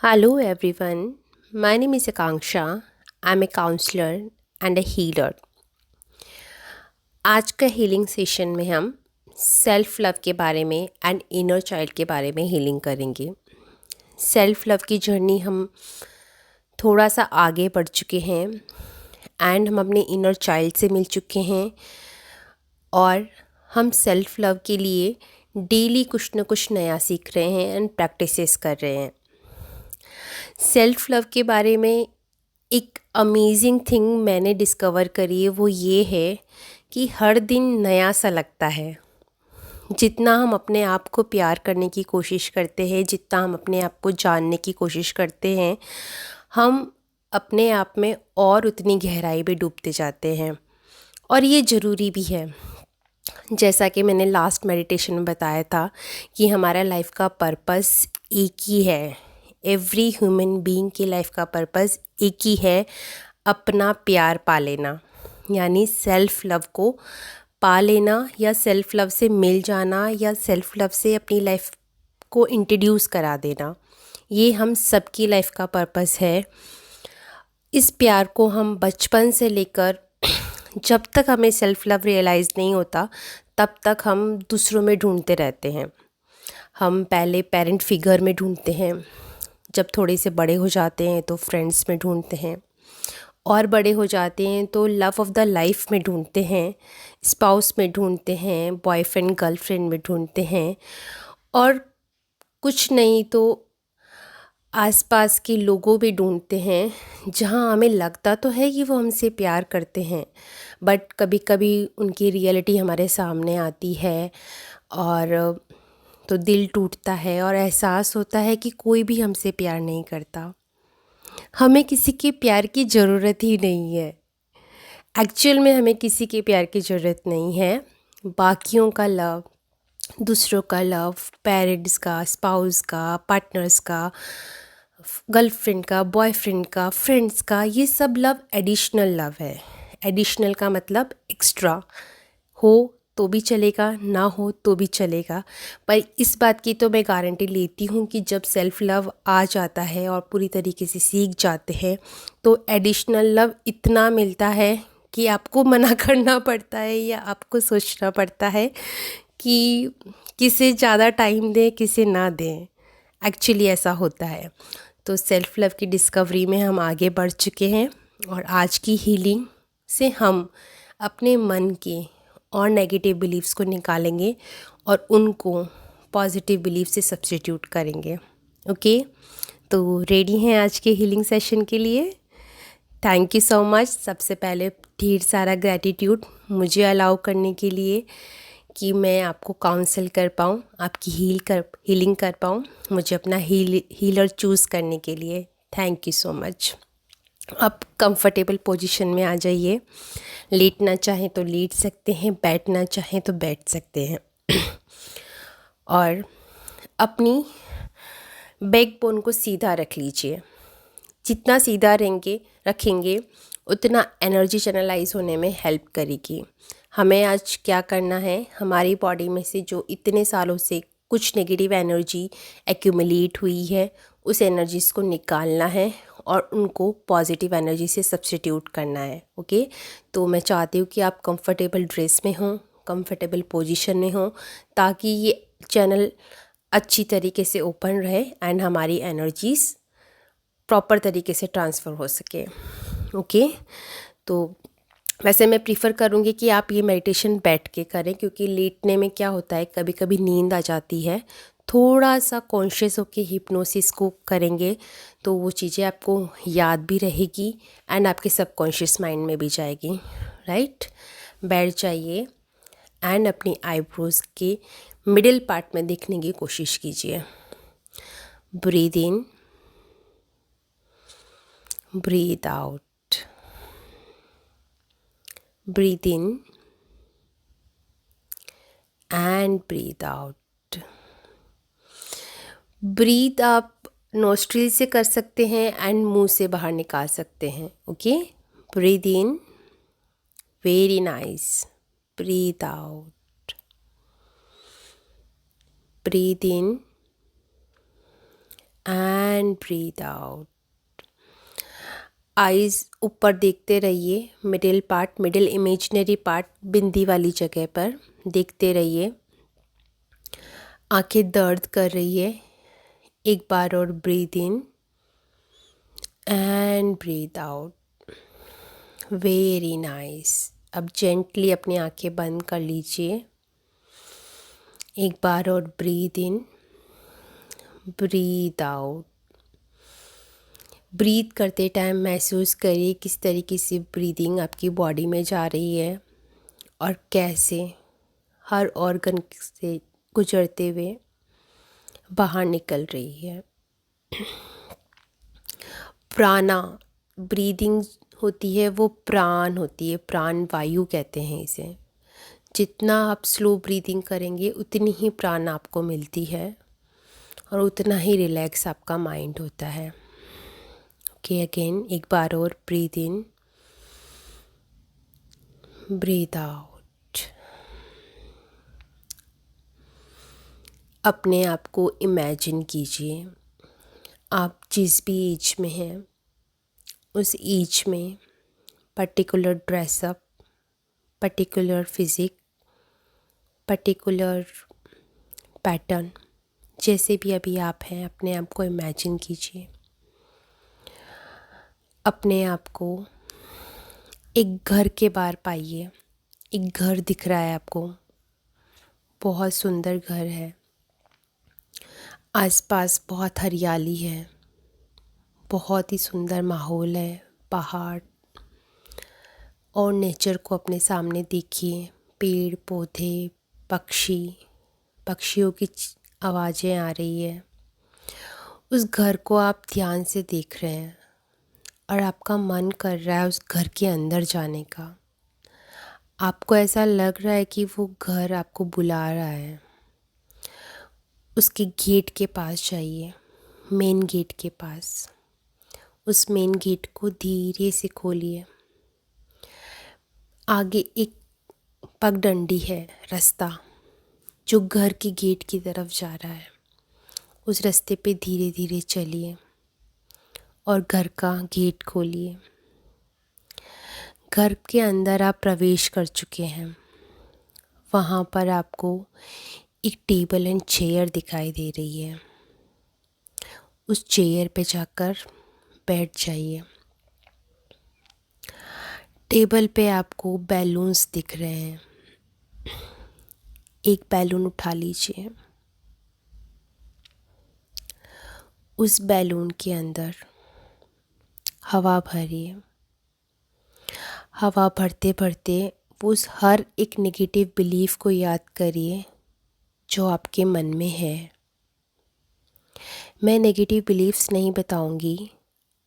Hello everyone, my name is Akanksha. I'm a counselor and a healer. आज का healing session में हम self love के बारे में एंड इनर चाइल्ड के बारे में हीलिंग करेंगे। सेल्फ लव की जर्नी हम थोड़ा सा आगे बढ़ चुके हैं एंड हम अपने इनर चाइल्ड से मिल चुके हैं और हम सेल्फ लव के लिए डेली कुछ न कुछ नया सीख रहे हैं एंड प्रैक्टिसेस कर रहे हैं। सेल्फ लव के बारे में एक अमेजिंग थिंग मैंने डिस्कवर करी है, वो ये है कि हर दिन नया सा लगता है। जितना हम अपने आप को प्यार करने की कोशिश करते हैं, जितना हम अपने आप को जानने की कोशिश करते हैं, हम अपने आप में और उतनी गहराई में डूबते जाते हैं और ये ज़रूरी भी है। जैसा कि मैंने लास्ट मेडिटेशन में बताया था कि हमारा लाइफ का पर्पस एक ही है। एवरी ह्यूमन बीइंग की लाइफ का पर्पस एक ही है, अपना प्यार पा लेना, यानी सेल्फ लव को पा लेना या सेल्फ लव से मिल जाना या सेल्फ लव से अपनी लाइफ को इंट्रोड्यूस करा देना। ये हम सबकी लाइफ का पर्पस है। इस प्यार को हम बचपन से लेकर जब तक हमें सेल्फ लव रियलाइज़ नहीं होता तब तक हम दूसरों में ढूंढते रहते हैं। हम पहले पेरेंट फिगर में ढूंढते हैं, जब थोड़े से बड़े हो जाते हैं तो फ्रेंड्स में ढूंढते हैं, और बड़े हो जाते हैं तो लव ऑफ द लाइफ में ढूंढते हैं, स्पाउस में ढूंढते हैं, बॉयफ्रेंड गर्लफ्रेंड में ढूंढते हैं, और कुछ नहीं तो आसपास के लोगों भी ढूंढते हैं जहां हमें लगता तो है कि वो हमसे प्यार करते हैं, बट कभी कभी उनकी रियलिटी हमारे सामने आती है और तो दिल टूटता है और एहसास होता है कि कोई भी हमसे प्यार नहीं करता। हमें किसी के प्यार की ज़रूरत ही नहीं है। एक्चुअल में हमें किसी के प्यार की ज़रूरत नहीं है। बाकियों का लव, दूसरों का लव, पेरेंट्स का, स्पाउस का, पार्टनर्स का, गर्लफ्रेंड का, बॉयफ्रेंड का, फ्रेंड्स का, ये सब लव एडिशनल लव है। एडिशनल का मतलब एक्स्ट्रा, हो तो भी चलेगा, ना हो तो भी चलेगा, पर इस बात की तो मैं गारंटी लेती हूँ कि जब सेल्फ लव आ जाता है और पूरी तरीके से सीख जाते हैं तो एडिशनल लव इतना मिलता है कि आपको मना करना पड़ता है या आपको सोचना पड़ता है कि किसे ज़्यादा टाइम दें किसे ना दें। एक्चुअली ऐसा होता है। तो सेल्फ लव की डिस्कवरी में हम आगे बढ़ चुके हैं और आज की हीलिंग से हम अपने मन के और नेगेटिव बिलीव्स को निकालेंगे और उनको पॉजिटिव बिलीव से सब्स्टिट्यूट करेंगे। ओके, तो रेडी हैं आज के हीलिंग सेशन के लिए? Thank you so much. सबसे पहले ढेर सारा ग्रैटिट्यूड मुझे अलाउ करने के लिए कि मैं आपको काउंसल कर पाऊँ, आपकी हीलिंग कर पाऊँ, मुझे अपना हीलर चूज़ करने के लिए। Thank you so much. आप कंफर्टेबल पोजीशन में आ जाइए। लेटना चाहें तो लेट सकते हैं, बैठना चाहें तो बैठ सकते हैं और अपनी बैकबोन को सीधा रख लीजिए। जितना सीधा रखेंगे उतना एनर्जी चैनलाइज होने में हेल्प करेगी। हमें आज क्या करना है, हमारी बॉडी में से जो इतने सालों से कुछ नेगेटिव एनर्जी एक्यूमुलेट हुई है उस एनर्जीज़ को निकालना है और उनको पॉजिटिव एनर्जी से सब्स्टिट्यूट करना है। ओके, तो मैं चाहती हूँ कि आप कंफर्टेबल ड्रेस में हों, कंफर्टेबल पोजीशन में हों, ताकि ये चैनल अच्छी तरीके से ओपन रहे एंड हमारी एनर्जीज़ प्रॉपर तरीके से ट्रांसफ़र हो सके। ओके, तो वैसे मैं प्रीफर करूँगी कि आप ये मेडिटेशन बैठ के करें, क्योंकि लेटने में क्या होता है कभी कभी नींद आ जाती है। थोड़ा सा कॉन्शियस होके हिप्नोसिस को करेंगे तो वो चीज़ें आपको याद भी रहेगी एंड आपके सबकॉन्शियस माइंड में भी जाएगी। राइट, बैठ जाइए एंड अपनी आईब्रोज़ के मिडिल पार्ट में देखने की कोशिश कीजिए। Breathe in, breathe out, breathe in and breathe out। Breathe आप नोस्ट्रिल से कर सकते हैं एंड मुंह से बाहर निकाल सकते हैं। Okay, breathe in, very nice, breathe out, breathe in and breathe out. Eyes ऊपर देखते रहिए, मिडिल इमेजिनरी पार्ट बिंदी वाली जगह पर देखते रहिए। आंखें दर्द कर रही है, एक बार और breathe in and breathe out. Very nice. अब जेंटली अपनी आंखें बंद कर लीजिए, एक बार और breathe in, breathe out. Breathe करते टाइम महसूस करिए किस तरीके से ब्रीदिंग आपकी बॉडी में जा रही है और कैसे हर ऑर्गन से गुजरते हुए बाहर निकल रही है। प्राणा ब्रीदिंग होती है, वो प्राण होती है, प्राण वायु कहते हैं इसे। जितना आप स्लो ब्रीदिंग करेंगे उतनी ही प्राण आपको मिलती है और उतना ही रिलैक्स आपका माइंड होता है। ओके, अगेन एक बार और ब्रीथ इन, ब्रीथ आउट। अपने आप को इमेजिन कीजिए, आप जिस भी एज में हैं उस एज में particular dress up, particular physique, particular pattern, जैसे भी अभी आप हैं अपने आप को इमेजिन कीजिए। अपने आप को एक घर के बाहर पाइए। एक घर दिख रहा है आपको, बहुत सुंदर घर है, आसपास बहुत हरियाली है, बहुत ही सुंदर माहौल है, पहाड़ और नेचर को अपने सामने देखिए। पेड़ पौधे, पक्षियों की आवाज़ें आ रही है। उस घर को आप ध्यान से देख रहे हैं और आपका मन कर रहा है उस घर के अंदर जाने का। आपको ऐसा लग रहा है कि वो घर आपको बुला रहा है। उसके गेट के पास जाइए, मेन गेट के पास। उस मेन गेट को धीरे से खोलिए। आगे एक पगडंडी है, रास्ता जो घर के गेट की तरफ जा रहा है। उस रास्ते पे धीरे धीरे चलिए और घर का गेट खोलिए। घर के अंदर आप प्रवेश कर चुके हैं। वहाँ पर आपको एक टेबल एंड चेयर दिखाई दे रही है। उस चेयर पे जाकर बैठ जाइए। टेबल पे आपको बैलून्स दिख रहे हैं। एक बैलून उठा लीजिए। उस बैलून के अंदर हवा भरिए। हवा भरते भरते उस हर एक नेगेटिव बिलीफ को याद करिए जो आपके मन में है। मैं नेगेटिव बिलीफ्स नहीं बताऊंगी,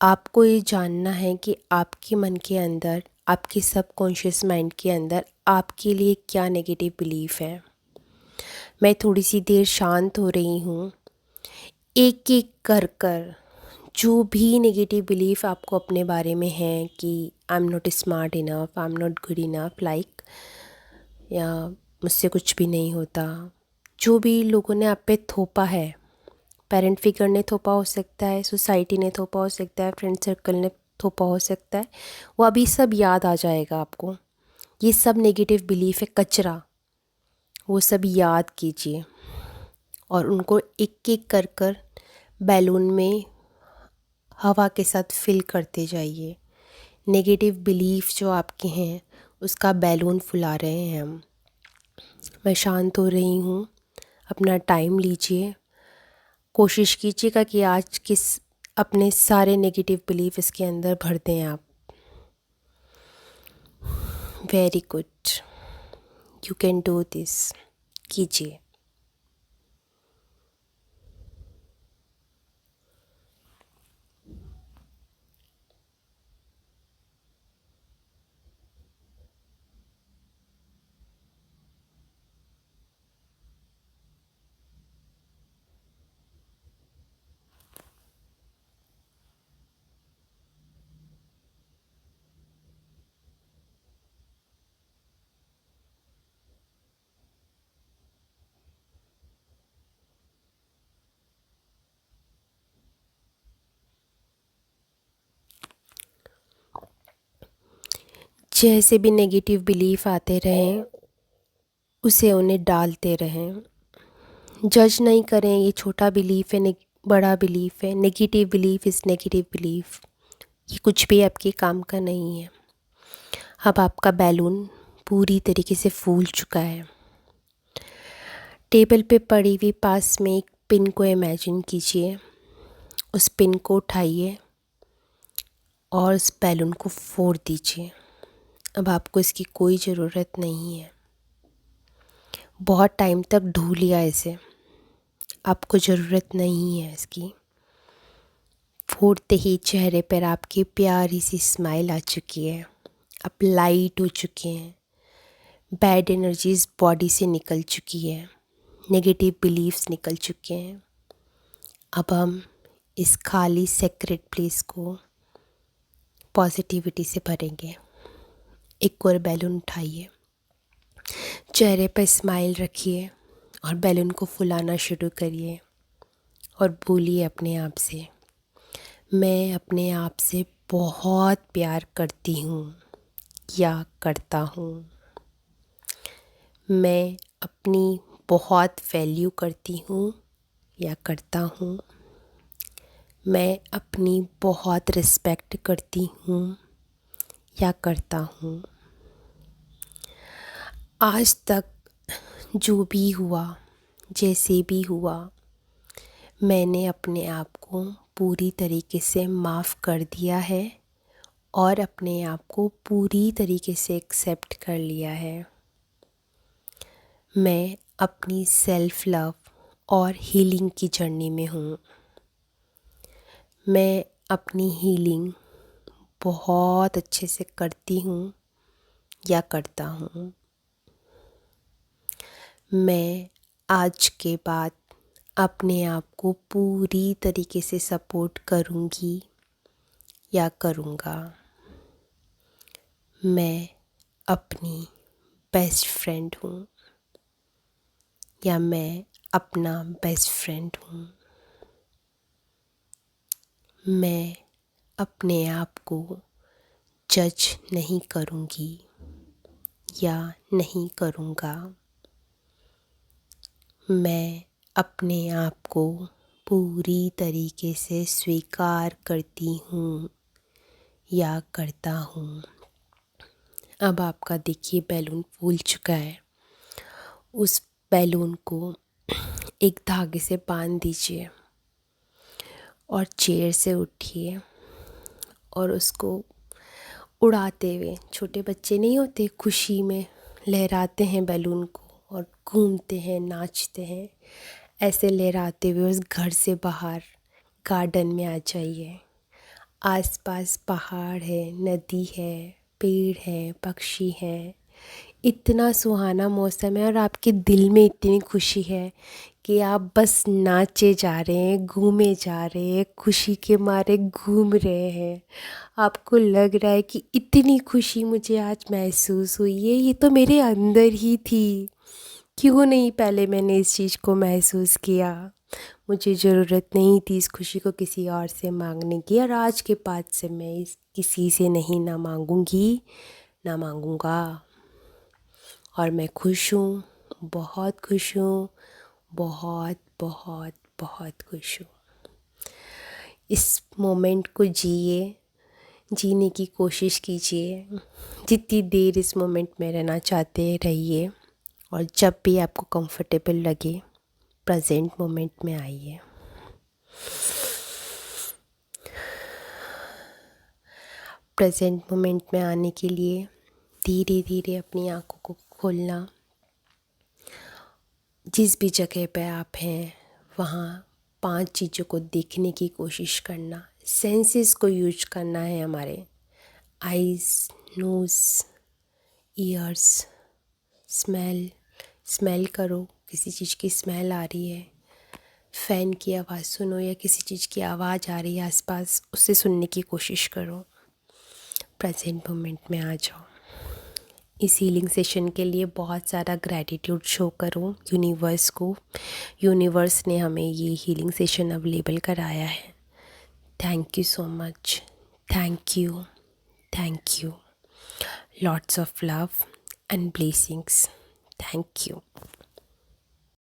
आपको ये जानना है कि आपके मन के अंदर, आपके सबकॉन्शियस माइंड के अंदर आपके लिए क्या नेगेटिव बिलीफ है। मैं थोड़ी सी देर शांत हो रही हूँ। एक एक कर कर जो भी नेगेटिव बिलीफ आपको अपने बारे में है कि I am not smart enough, I am not good enough, like, या मुझसे कुछ भी नहीं होता, जो भी लोगों ने आप पे थोपा है, पेरेंट फिगर ने थोपा हो सकता है, सोसाइटी ने थोपा हो सकता है, फ्रेंड सर्कल ने थोपा हो सकता है, वो अभी सब याद आ जाएगा आपको। ये सब नेगेटिव बिलीफ है, कचरा, वो सब याद कीजिए और उनको एक एक कर कर बैलून में हवा के साथ फिल करते जाइए। नेगेटिव बिलीफ जो आपके हैं उसका बैलून फुला रहे हैं हम। मैं शांत हो रही हूँ। अपना टाइम लीजिए। कोशिश कीजिएगा कि आज अपने सारे नेगेटिव बिलीफ इसके अंदर भर दें आप। Very good, you can do this. कीजिए। जैसे भी नेगेटिव बिलीफ आते रहें उसे उन्हें डालते रहें। जज नहीं करें ये छोटा बिलीफ है बड़ा बिलीफ है, negative belief is negative belief, ये कुछ भी आपके काम का नहीं है। अब आपका बैलून पूरी तरीके से फूल चुका है। टेबल पे पड़ी हुई पास में एक पिन को इमेजिन कीजिए, उस पिन को उठाइए और उस बैलून को फोड़ दीजिए। अब आपको इसकी कोई ज़रूरत नहीं है, बहुत टाइम तक ढो लिया इसे, आपको ज़रूरत नहीं है इसकी। फोड़ते ही चेहरे पर आपकी प्यारी सी स्माइल आ चुकी है, आप लाइट हो चुके हैं, बैड एनर्जीज़ बॉडी से निकल चुकी है, नेगेटिव बिलीफ्स निकल चुके हैं। अब हम इस खाली सेक्रेट प्लेस को पॉजिटिविटी से भरेंगे। एक और बैलून उठाइए, चेहरे पर स्माइल रखिए और बैलून को फुलाना शुरू करिए और बोलिए अपने आप से, मैं अपने आप से बहुत प्यार करती हूँ या करता हूँ। मैं अपनी बहुत वैल्यू करती हूँ या करता हूँ। मैं अपनी बहुत रिस्पेक्ट करती हूँ या करता हूँ। आज तक जो भी हुआ, जैसे भी हुआ, मैंने अपने आप को पूरी तरीके से माफ़ कर दिया है और अपने आप को पूरी तरीके से एक्सेप्ट कर लिया है। मैं अपनी सेल्फ लव और हीलिंग की जर्नी में हूँ। मैं अपनी हीलिंग बहुत अच्छे से करती हूँ या करता हूँ। मैं आज के बाद अपने आप को पूरी तरीके से सपोर्ट करूँगी या करूँगा। मैं अपनी बेस्ट फ्रेंड हूँ या मैं अपना बेस्ट फ्रेंड हूँ। मैं अपने आप को जज नहीं करूँगी या नहीं करूँगा। मैं अपने आप को पूरी तरीके से स्वीकार करती हूँ या करता हूँ। अब आपका देखिए बैलून फूल चुका है। उस बैलून को एक धागे से बांध दीजिए और चेयर से उठिए और उसको उड़ाते हुए, छोटे बच्चे नहीं होते खुशी में लहराते हैं बैलून को और घूमते हैं, नाचते हैं, ऐसे लहराते हुए उस घर से बाहर गार्डन में आ जाइए। आसपास पहाड़ है, नदी है, पेड़ है, पक्षी हैं, इतना सुहाना मौसम है और आपके दिल में इतनी खुशी है कि आप बस नाचे जा रहे हैं, घूमे जा रहे हैं, खुशी के मारे घूम रहे हैं। आपको लग रहा है कि इतनी खुशी मुझे आज महसूस हुई है, ये तो मेरे अंदर ही थी, क्यों नहीं पहले मैंने इस चीज़ को महसूस किया। मुझे ज़रूरत नहीं थी इस खुशी को किसी और से मांगने की और आज के बाद से मैं इस किसी से नहीं ना मांगूंगी ना मांगूंगा। और मैं खुश हूँ, बहुत खुश हूँ, बहुत बहुत बहुत खुश हूँ। इस मोमेंट को जीने की कोशिश कीजिए। जितनी देर इस मोमेंट में रहना चाहते रहिए और जब भी आपको कंफर्टेबल लगे प्रेजेंट मोमेंट में आइए। प्रेजेंट मोमेंट में आने के लिए धीरे धीरे अपनी आँखों को खोलना। जिस भी जगह पे आप हैं वहाँ 5 चीज़ों को देखने की कोशिश करना। सेंसेस को यूज करना है हमारे, आइज़, नोज़, ईयर्स, स्मेल करो, किसी चीज़ की स्मेल आ रही है, फ़ैन की आवाज़ सुनो या किसी चीज़ की आवाज़ आ रही है आसपास, उसे सुनने की कोशिश करो। प्रेजेंट मोमेंट में आ जाओ। इस हीलिंग सेशन के लिए बहुत सारा ग्रैटिट्यूड शो करो यूनिवर्स को। यूनिवर्स ने हमें ये हीलिंग सेशन अवेलेबल कराया है। Thank you so much, thank you, thank you. Lots of love and blessings. Thank you.